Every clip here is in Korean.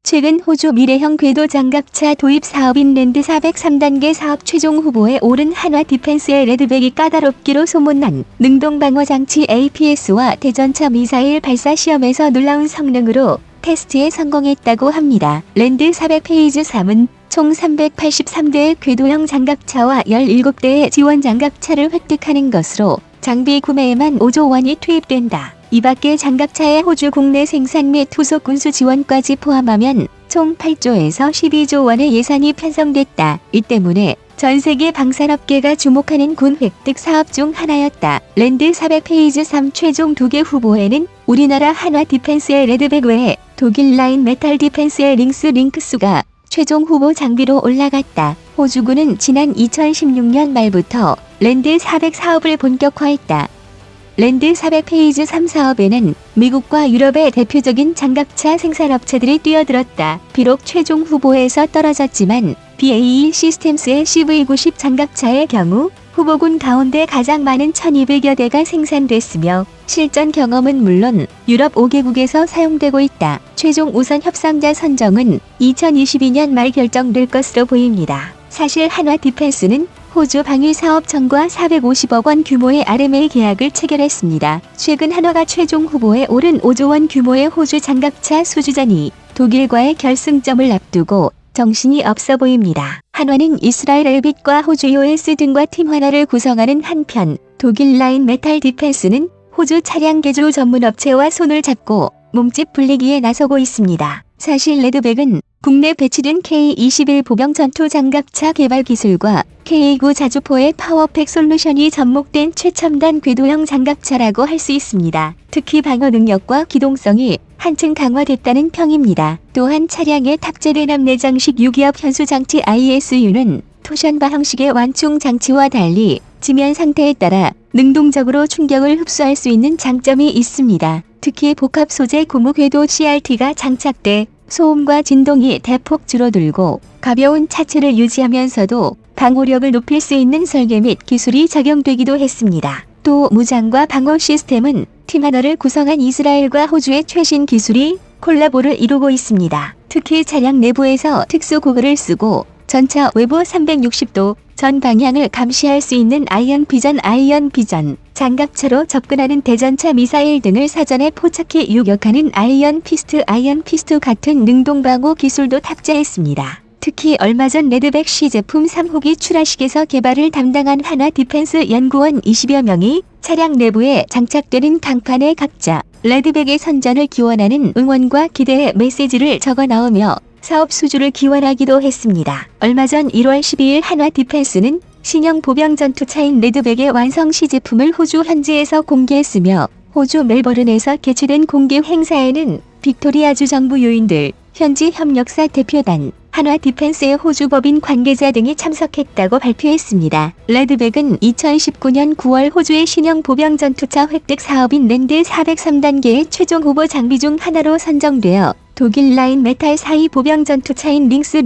최근 호주 미래형 궤도 장갑차 도입 사업인 랜드 403단계 사업 최종 후보에 오른 한화 디펜스의 레드백이 까다롭기로 소문난 능동방어장치 APS와 대전차 미사일 발사 시험에서 놀라운 성능으로 테스트에 성공했다고 합니다. 랜드 400 페이즈 3은 총 383대의 궤도형 장갑차와 17대의 지원 장갑차를 획득하는 것으로 장비 구매에만 5조 원이 투입된다. 이 밖에 장갑차의 호주 국내 생산 및 후속 군수 지원까지 포함하면 총 8조에서 12조 원의 예산이 편성됐다. 이 때문에 전 세계 방산업계가 주목하는 군 획득 사업 중 하나였다. 랜드 400 페이즈 3 최종 2개 후보에는 우리나라 한화 디펜스의 레드백 외에 독일 라인 메탈 디펜스의 링크스가 최종 후보 장비로 올라갔다. 호주군은 지난 2016년 말부터 랜드 400 사업을 본격화했다. 랜드 400 페이즈 3 사업에는 미국과 유럽의 대표적인 장갑차 생산업체들이 뛰어들었다. 비록 최종 후보에서 떨어졌지만 BAE 시스템스의 CV90 장갑차의 경우 후보군 가운데 가장 많은 1200여 대가 생산됐으며 실전 경험은 물론 유럽 5개국에서 사용되고 있다. 최종 우선 협상자 선정은 2022년 말 결정될 것으로 보입니다. 사실 한화 디펜스는 호주 방위사업청과 450억 원 규모의 RMA 계약을 체결했습니다. 최근 한화가 최종 후보에 오른 5조 원 규모의 호주 장갑차 수주자니 독일과의 결승점을 앞두고 정신이 없어 보입니다. 한화는 이스라엘 엘빗과 호주 US 등과 팀 하나를 구성하는 한편 독일 라인 메탈 디펜스는 호주 차량 개조 전문 업체와 손을 잡고 몸집 불리기에 나서고 있습니다. 사실 레드백은 국내 배치된 K-21 보병 전투 장갑차 개발 기술과 K-9 자주포의 파워팩 솔루션이 접목된 최첨단 궤도형 장갑차라고 할 수 있습니다. 특히 방어 능력과 기동성이 한층 강화됐다는 평입니다. 또한 차량에 탑재된 함내장식 유기압 현수장치 ISU는 토션바 형식의 완충 장치와 달리 지면 상태에 따라 능동적으로 충격을 흡수할 수 있는 장점이 있습니다. 특히 복합 소재 고무 궤도 CRT가 장착돼 소음과 진동이 대폭 줄어들고 가벼운 차체를 유지하면서도 방호력을 높일 수 있는 설계 및 기술이 적용되기도 했습니다. 또 무장과 방어 시스템은 팀 하나를 구성한 이스라엘과 호주의 최신 기술이 콜라보를 이루고 있습니다. 특히 차량 내부에서 특수 고글을 쓰고 전차 외부 360도 전 방향을 감시할 수 있는 아이언 비전 장갑차로 접근하는 대전차 미사일 등을 사전에 포착해 유격하는 아이언 피스트 같은 능동방어 기술도 탑재했습니다. 특히 얼마 전 레드백 시제품 3호기 출하식에서 개발을 담당한 한화 디펜스 연구원 20여 명이 차량 내부에 장착되는 강판에 각자 레드백의 선전을 기원하는 응원과 기대의 메시지를 적어 나오며 사업 수주를 기원하기도 했습니다. 얼마 전 1월 12일 한화 디펜스는 신형 보병 전투차인 레드백의 완성 시제품을 호주 현지에서 공개했으며 호주 멜버른에서 개최된 공개 행사에는 빅토리아주 정부 요인들, 현지 협력사 대표단, 한화 디펜스의 호주 법인 관계자 등이 참석했다고 발표했습니다. 레드백은 2019년 9월 호주의 신형 보병 전투차 획득 사업인 랜드 403단계의 최종 후보 장비 중 하나로 선정되어 독일 라인 메탈 4위 보병 전투차인 링크스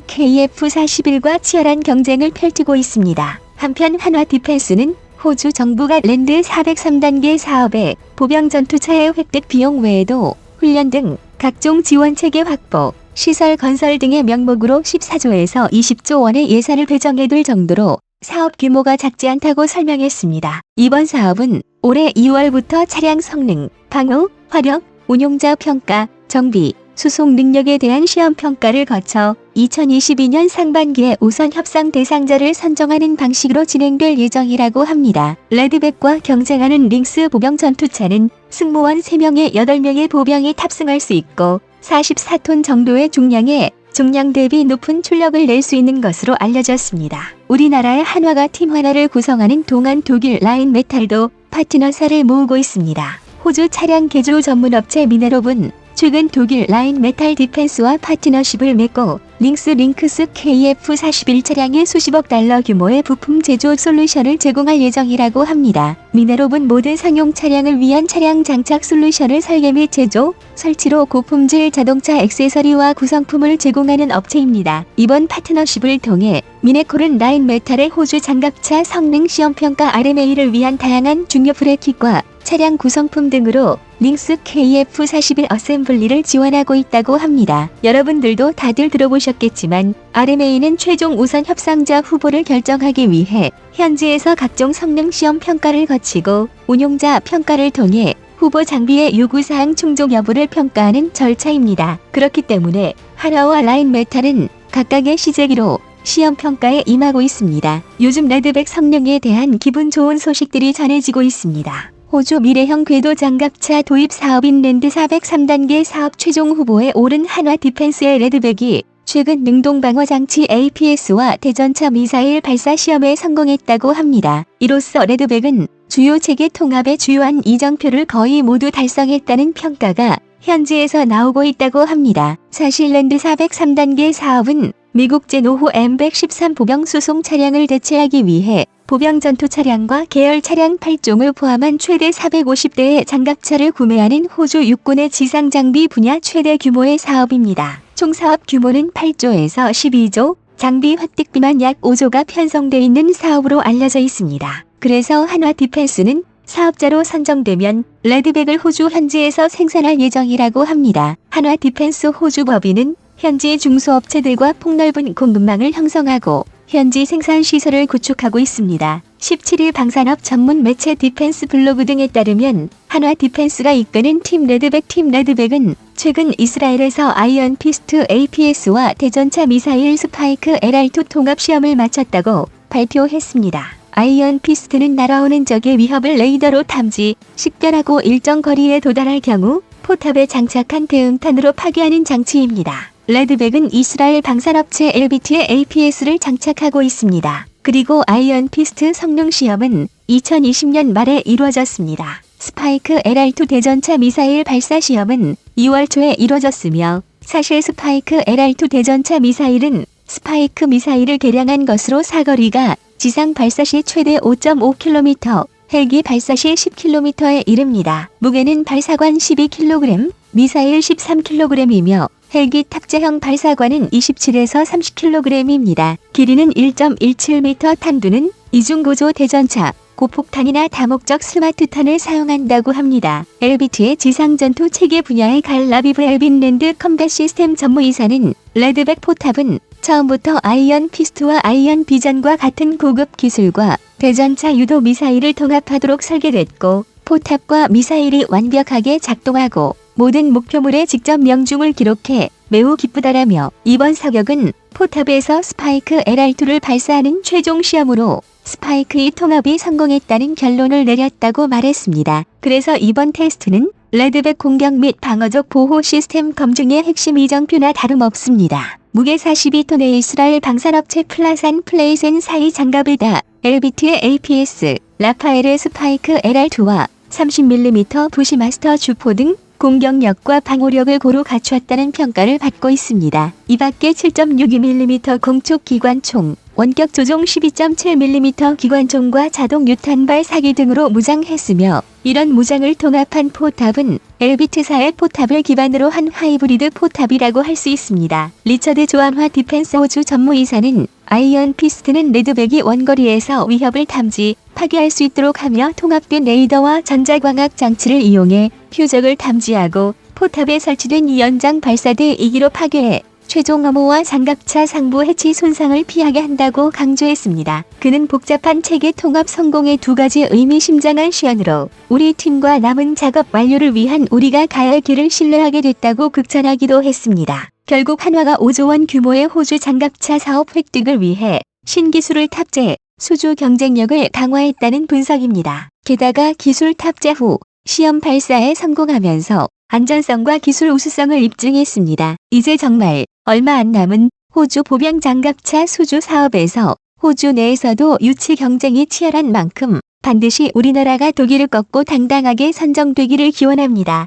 KF-41과 치열한 경쟁을 펼치고 있습니다. 한편 한화 디펜스는 호주 정부가 랜드 403단계 사업에 보병 전투차의 획득 비용 외에도 훈련 등 각종 지원 체계 확보, 시설 건설 등의 명목으로 14조에서 20조 원의 예산을 배정해둘 정도로 사업 규모가 작지 않다고 설명했습니다. 이번 사업은 올해 2월부터 차량 성능, 방어, 화력, 운용자 평가, 정비, 수송 능력에 대한 시험 평가를 거쳐 2022년 상반기에 우선 협상 대상자를 선정하는 방식으로 진행될 예정이라고 합니다. 레드백과 경쟁하는 링스 보병 전투차는 승무원 3명에 8명의 보병이 탑승할 수 있고 44톤 정도의 중량 대비 높은 출력을 낼 수 있는 것으로 알려졌습니다. 우리나라의 한화가 팀 하나를 구성하는 동안 독일 라인 메탈도 파트너사를 모으고 있습니다. 호주 차량 개조 전문업체 미네롭은 최근 독일 라인 메탈 디펜스와 파트너십을 맺고 링크스 KF-41 차량의 수십억 달러 규모의 부품 제조 솔루션을 제공할 예정이라고 합니다. 미네롭은 모든 상용 차량을 위한 차량 장착 솔루션을 설계 및 제조, 설치로 고품질 자동차 액세서리와 구성품을 제공하는 업체입니다. 이번 파트너십을 통해 미네콜은 라인 메탈의 호주 장갑차 성능 시험평가 RMA를 위한 다양한 중요 브레킷과 차량 구성품 등으로 링스 KF-41 어셈블리를 지원하고 있다고 합니다. 여러분들도 다들 들어보셨겠지만 RMA는 최종 우선 협상자 후보를 결정하기 위해 현지에서 각종 성능 시험 평가를 거치고 운용자 평가를 통해 후보 장비의 요구사항 충족 여부를 평가하는 절차입니다. 그렇기 때문에 한화와 라인메탈은 각각의 시제기로 시험 평가에 임하고 있습니다. 요즘 레드백 성능에 대한 기분 좋은 소식들이 전해지고 있습니다. 호주 미래형 궤도 장갑차 도입 사업인 랜드 403단계 사업 최종 후보에 오른 한화 디펜스의 레드백이 최근 능동 방어 장치 APS와 대전차 미사일 발사 시험에 성공했다고 합니다. 이로써 레드백은 주요 체계 통합의 주요한 이정표를 거의 모두 달성했다는 평가가 현지에서 나오고 있다고 합니다. 사실 랜드 403단계 사업은 미국제 노후 M113 보병 수송 차량을 대체하기 위해 보병 전투 차량과 계열 차량 8종을 포함한 최대 450대의 장갑차를 구매하는 호주 육군의 지상 장비 분야 최대 규모의 사업입니다. 총 사업 규모는 8조에서 12조, 장비 획득비만 약 5조가 편성돼 있는 사업으로 알려져 있습니다. 그래서 한화 디펜스는 사업자로 선정되면 레드백을 호주 현지에서 생산할 예정이라고 합니다. 한화 디펜스 호주 법인은 현지 중소업체들과 폭넓은 공급망을 형성하고 현지 생산 시설을 구축하고 있습니다. 17일 방산업 전문 매체 디펜스 블로그 등에 따르면 한화 디펜스가 이끄는 팀 레드백은 최근 이스라엘에서 아이언 피스트 APS와 대전차 미사일 스파이크 LR2 통합 시험을 마쳤다고 발표했습니다. 아이언 피스트는 날아오는 적의 위협을 레이더로 탐지, 식별하고 일정 거리에 도달할 경우 포탑에 장착한 대응탄으로 파괴하는 장치입니다. 레드백은 이스라엘 방산업체 엘비트에 APS를 장착하고 있습니다. 그리고 아이언 피스트 성능 시험은 2020년 말에 이루어졌습니다. 스파이크 LR2 대전차 미사일 발사 시험은 2월 초에 이루어졌으며 사실 스파이크 LR2 대전차 미사일은 스파이크 미사일을 개량한 것으로 사거리가 지상 발사 시 최대 5.5km, 헬기 발사 시 10km에 이릅니다. 무게는 발사관 12kg, 미사일 13kg이며 헬기 탑재형 발사관은 27에서 30kg입니다. 길이는 1.17m, 탄두는 이중고조 대전차, 고폭탄이나 다목적 스마트탄을 사용한다고 합니다. 엘비트의 지상전투 체계 분야의 갈라비브 엘빈 랜드 컴뱃 시스템 전무이사는 레드백 포탑은 처음부터 아이언 피스트와 아이언 비전과 같은 고급 기술과 대전차 유도 미사일을 통합하도록 설계됐고 포탑과 미사일이 완벽하게 작동하고 모든 목표물에 직접 명중을 기록해 매우 기쁘다라며 이번 사격은 포탑에서 스파이크 LR2를 발사하는 최종 시험으로 스파이크의 통합이 성공했다는 결론을 내렸다고 말했습니다. 그래서 이번 테스트는 레드백 공격 및 방어적 보호 시스템 검증의 핵심 이정표나 다름없습니다. 무게 42톤의 이스라엘 방산업체 플라산 플레이센 사이 장갑에다 엘비트의 APS, 라파엘의 스파이크 LR2와 30mm 부시마스터 주포 등 공격력과 방호력을 고루 갖추었다는 평가를 받고 있습니다. 이 밖에 7.62mm 공촉 기관총, 원격 조종 12.7mm 기관총과 자동 유탄 발사기 등으로 무장했으며 이런 무장을 통합한 포탑은 엘비트사의 포탑을 기반으로 한 하이브리드 포탑이라고 할 수 있습니다. 리처드 조한화 디펜스 호주 전무이사는 아이언 피스트는 레드백이 원거리에서 위협을 탐지, 파괴할 수 있도록 하며 통합된 레이더와 전자광학 장치를 이용해 표적을 탐지하고 포탑에 설치된 이 연장 발사대 2기로 파괴해 최종 암호와 장갑차 상부 해치 손상을 피하게 한다고 강조했습니다. 그는 복잡한 체계 통합 성공의 두 가지 의미심장한 시연으로 우리 팀과 남은 작업 완료를 위한 우리가 가야 할 길을 신뢰하게 됐다고 극찬하기도 했습니다. 결국 한화가 5조 원 규모의 호주 장갑차 사업 획득을 위해 신기술을 탑재해 수주 경쟁력을 강화했다는 분석입니다. 게다가 기술 탑재 후 시험 발사에 성공하면서 안전성과 기술 우수성을 입증했습니다. 이제 정말 얼마 안 남은 호주 보병 장갑차 수주 사업에서 호주 내에서도 유치 경쟁이 치열한 만큼 반드시 우리나라가 독일을 꺾고 당당하게 선정되기를 기원합니다.